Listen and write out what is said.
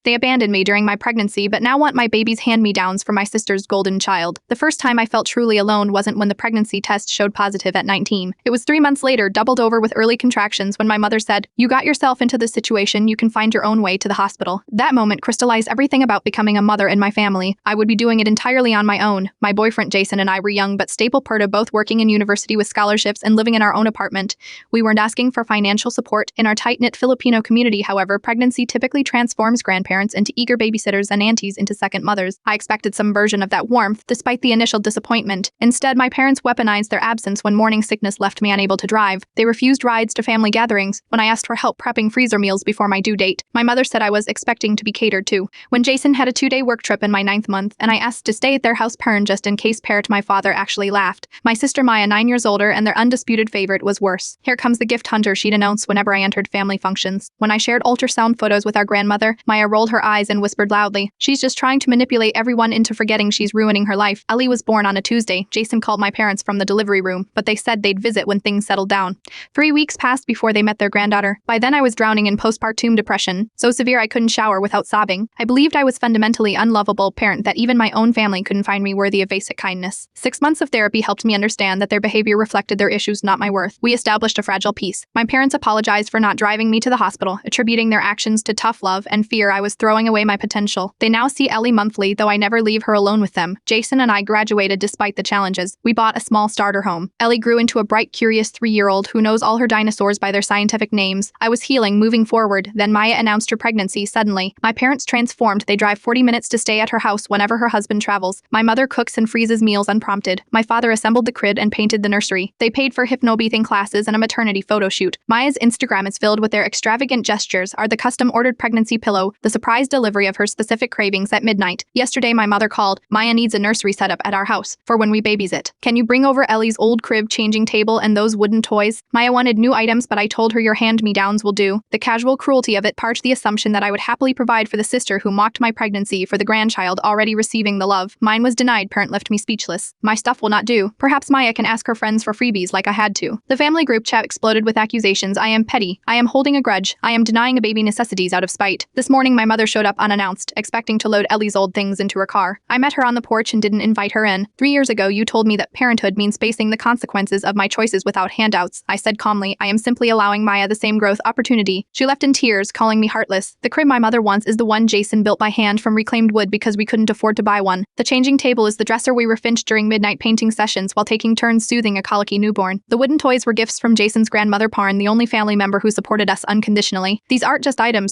They abandoned me during my pregnancy, but now want my baby's hand-me-downs for my sister's golden child. The first time I felt truly alone wasn't when the pregnancy test showed positive at 19. It was 3 months later, doubled over with early contractions, when my mother said, "You got yourself into this situation, you can find your own way to the hospital." That moment crystallized everything about becoming a mother in my family. I would be doing it entirely on my own. My boyfriend Jason and I were young but stable Perta, both working in university with scholarships and living in our own apartment. We weren't asking for financial support. In our tight-knit Filipino community, however, pregnancy typically transforms grandparents into eager babysitters and aunties into second mothers. I expected some version of that warmth, despite the initial disappointment. Instead, my parents weaponized their absence when morning sickness left me unable to drive. They refused rides to family gatherings. When I asked for help prepping freezer meals before my due date, my mother said I was expecting to be catered to. When Jason had a 2-day work trip in my 9th month, and I asked to stay at their house Pern just in case Pert, my father actually laughed. My sister Maya, 9 years older, and their undisputed favorite was worse. "Here comes the gift hunter," she'd announce whenever I entered family functions. When I shared ultrasound photos with our grandmother, Maya rolled her eyes and whispered loudly, "She's just trying to manipulate everyone into forgetting she's ruining her life." Ellie was born on a Tuesday. Jason called my parents from the delivery room, but they said they'd visit when things settled down. 3 weeks passed before they met their granddaughter. By then I was drowning in postpartum depression, so severe I couldn't shower without sobbing. I believed I was fundamentally unlovable parent, that even my own family couldn't find me worthy of basic kindness. 6 months of therapy helped me understand that their behavior reflected their issues, not my worth. We established a fragile peace. My parents apologized for not driving me to the hospital, attributing their actions to tough love and fear I was throwing away my potential. They now see Ellie monthly, though I never leave her alone with them. Jason and I graduated despite the challenges. We bought a small starter home. Ellie grew into a bright, curious 3-year-old who knows all her dinosaurs by their scientific names. I was healing, moving forward. Then Maya announced her pregnancy suddenly. My parents transformed. They drive 40 minutes to stay at her house whenever her husband travels. My mother cooks and freezes meals unprompted. My father assembled the crib and painted the nursery. They paid for hypnobirthing classes and a maternity photo shoot. Maya's Instagram is filled with their extravagant gestures, are the custom-ordered pregnancy pillow, the surprise delivery of her specific cravings at midnight. Yesterday my mother called. "Maya needs a nursery setup at our house for when we babysit. Can you bring over Ellie's old crib changing table and those wooden toys?" Maya wanted new items, but I told her your hand-me-downs will do. The casual cruelty of it parched the assumption that I would happily provide for the sister who mocked my pregnancy for the grandchild already receiving the love. Mine was denied. Parent left me speechless. My stuff will not do. Perhaps Maya can ask her friends for freebies like I had to. The family group chat exploded with accusations. I am petty. I am holding a grudge. I am denying a baby necessities out of spite. This morning my mother showed up unannounced, expecting to load Ellie's old things into her car. I met her on the porch and didn't invite her in. 3 years ago you told me that parenthood means facing the consequences of my choices without handouts. I said calmly, I am simply allowing Maya the same growth opportunity. She left in tears, calling me heartless. The crib my mother wants is the one Jason built by hand from reclaimed wood because we couldn't afford to buy one. The changing table is the dresser we refinched during midnight painting sessions while taking turns soothing a colicky newborn. The wooden toys were gifts from Jason's grandmother Parn, the only family member who supported us unconditionally. These aren't just items,